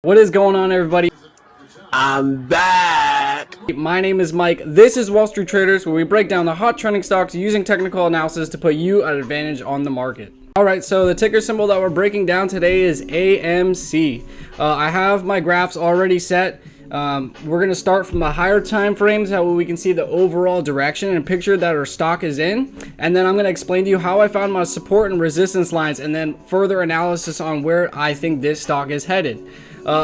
What is going on, everybody? I'm back. My name is Mike. This is Wall Street Traders, where we break down the hot trending stocks using technical analysis to put you at an advantage on the market. Alright, so the ticker symbol that we're breaking down today is AMC. I have my graphs already set. We're going to start from the higher time frames, how we can see the overall direction and picture that our stock is in. And then I'm going to explain to you how I found my support and resistance lines, and then further analysis on where I think this stock is headed.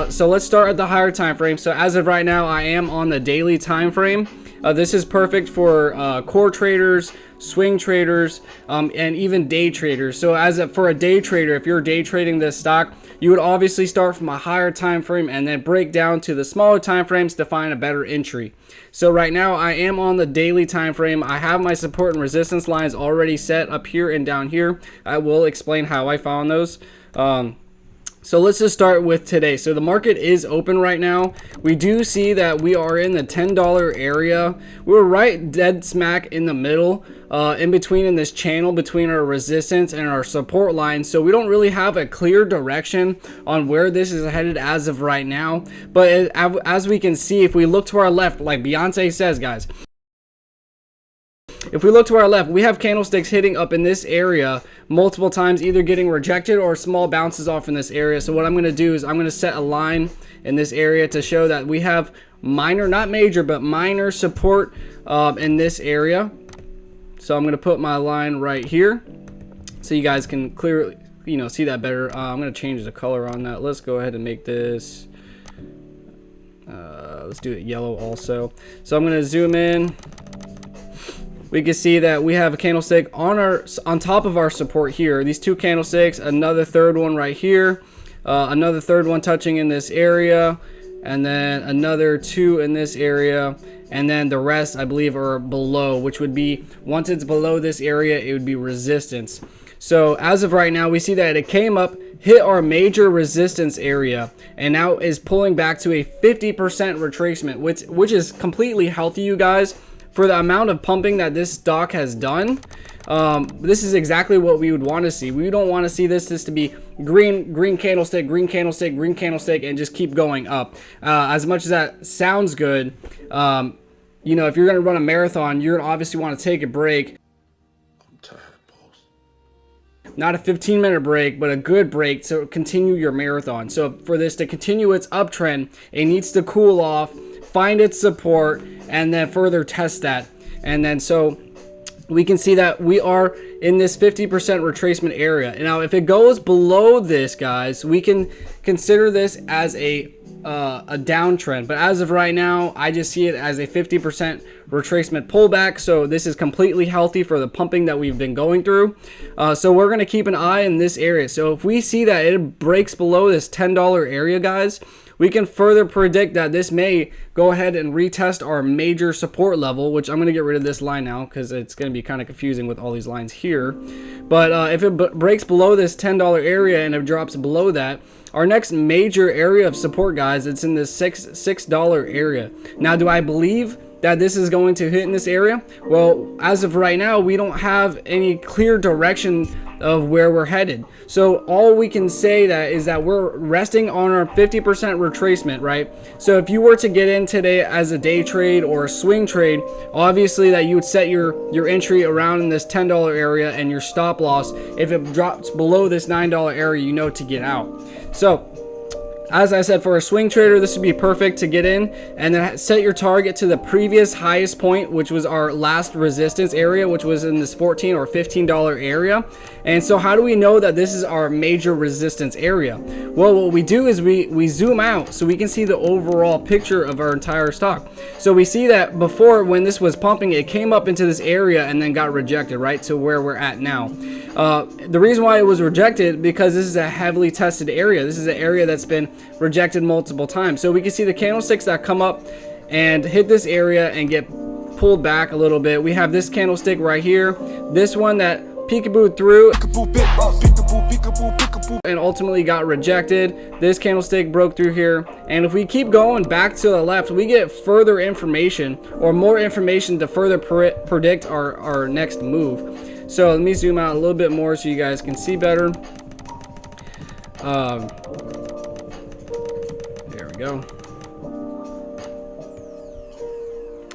So let's start at the higher time frame. So as of right now, I am on the daily time frame. This is perfect for core traders, swing traders, and even day traders. So for a day trader, if you're day trading this stock, you would obviously start from a higher time frame and then break down to the smaller time frames to find a better entry. So right now I am on the daily time frame. I have my support and resistance lines already set up here and down here. I will explain how I found those. So let's just start with today. So the market is open right now. We do see that we are in the $10 area. We're right dead smack in the middle, in between in this channel between our resistance and our support line. So we don't really have a clear direction on where this is headed as of right now. But as we can see, if we look to our left, like Beyonce says, guys, if we look to our left, we have candlesticks hitting up in this area multiple times, either getting rejected or small bounces off in this area. So what I'm going to do is I'm going to set a line in this area to show that we have minor, not major, but minor support in this area. So I'm going to put my line right here so you guys can clearly, see that better. I'm going to change the color on that. Let's go ahead and make this, let's do it yellow also. So I'm going to zoom in. We can see that we have a candlestick on top of our support here. These two candlesticks, another third one right here, another third one touching in this area, and then another two in this area, and then the rest I believe are below, which would be, once it's below this area, it would be resistance. So as of right now, we see that it came up, hit our major resistance area, and now is pulling back to a 50% retracement, which is completely healthy, you guys. For the amount of pumping that this stock has done, this is exactly what we would want to see. We don't want to see this to be green candlestick, green candlestick, green candlestick, and just keep going up. As much as that sounds good, if you're going to run a marathon, you're going to obviously want to take a break. I'm tired, boss. Not a 15-minute break, but a good break to continue your marathon. So for this to continue its uptrend, it needs to cool off, find its support, and then further test that. And then so we can see that we are in this 50% retracement area. Now if it goes below this, guys, we can consider this as a downtrend, but as of right now, I just see it as a 50% retracement pullback. So this is completely healthy for the pumping that we've been going through. So we're going to keep an eye in this area. So if we see that it breaks below this $10 area, guys, we can further predict that this may go ahead and retest our major support level, which I'm going to get rid of this line now because it's going to be kind of confusing with all these lines here. But if it breaks below this $10 area and it drops below that, our next major area of support, guys, it's in this $6 area. Now, do I believe that this is going to hit in this area? Well, as of right now, we don't have any clear direction of where we're headed. So all we can say is that we're resting on our 50% retracement, right? So if you were to get in today as a day trade or a swing trade, obviously that you would set your entry around in this $10 area, and your stop loss, if it drops below this $9 area, to get out. So as I said, for a swing trader, this would be perfect to get in and then set your target to the previous highest point, which was our last resistance area, which was in this $14 or $15 area. And so how do we know that this is our major resistance area? Well, what we do is we zoom out so we can see the overall picture of our entire stock. So we see that before, when this was pumping, it came up into this area and then got rejected, right, to where we're at now. The reason why it was rejected, because this is a heavily tested area. This is an area that's been rejected multiple times. So we can see the candlesticks that come up and hit this area and get pulled back a little bit. We have this candlestick right here, this one that peekabooed through and ultimately got rejected. This candlestick broke through here, and if we keep going back to the left, we get further information, or more information, to further predict our next move. So let me zoom out a little bit more so you guys can see better. we go.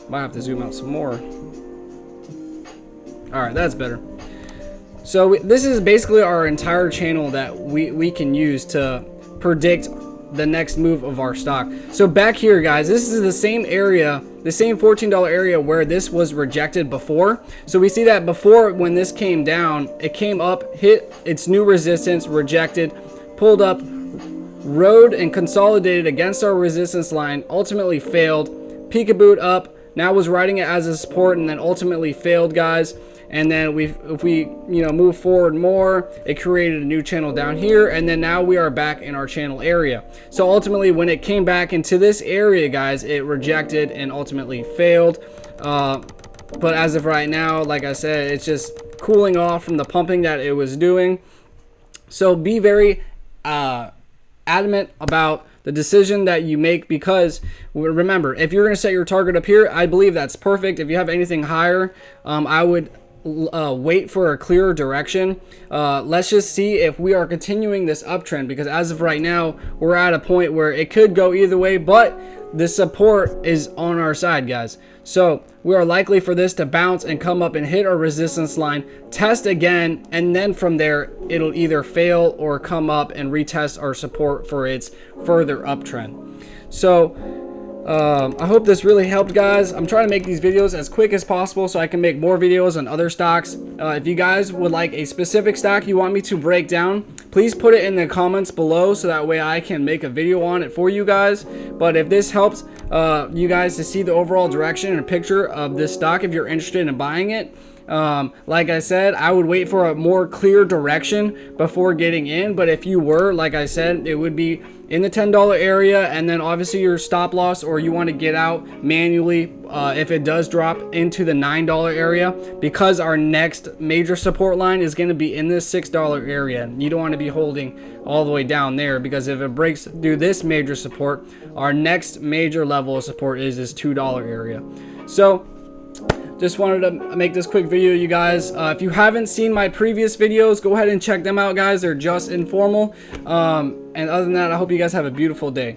Might have to zoom out some more. All right, that's better. So this is basically our entire channel that we can use to predict the next move of our stock. So back here, guys, this is the same area, the same $14 area where this was rejected before. So we see that before, when this came down, it came up, hit its new resistance, rejected, pulled up, rode and consolidated against our resistance line, ultimately failed, peekabooed up, now was riding it as a support, and then ultimately failed, guys. And then if we move forward more, it created a new channel down here, and then now we are back in our channel area. So ultimately, when it came back into this area, guys, it rejected and ultimately failed. But as of right now, like I said, it's just cooling off from the pumping that it was doing. So be very adamant about the decision that you make, because remember, if you're going to set your target up here, I believe that's perfect. If you have anything higher, I would wait for a clearer direction. Let's just see if we are continuing this uptrend, because as of right now, we're at a point where it could go either way, but the support is on our side, guys. So we are likely for this to bounce and come up and hit our resistance line, test again, and then from there it'll either fail or come up and retest our support for its further uptrend. So I hope this really helped, guys. I'm trying to make these videos as quick as possible so I can make more videos on other stocks. If you guys would like a specific stock you want me to break down, please put it in the comments below so that way I can make a video on it for you guys. But if this helps you guys to see the overall direction and picture of this stock, if you're interested in buying it, like I said, I would wait for a more clear direction before getting in. But if you were, like I said, it would be in the $10 area, and then obviously your stop loss, or you want to get out manually if it does drop into the $9 area, because our next major support line is going to be in this $6 area. You don't want to be holding all the way down there, because if it breaks through this major support, our next major level of support is this $2 area. So just wanted to make this quick video, you guys. If you haven't seen my previous videos, go ahead and check them out, guys. They're just informal. And other than that, I hope you guys have a beautiful day.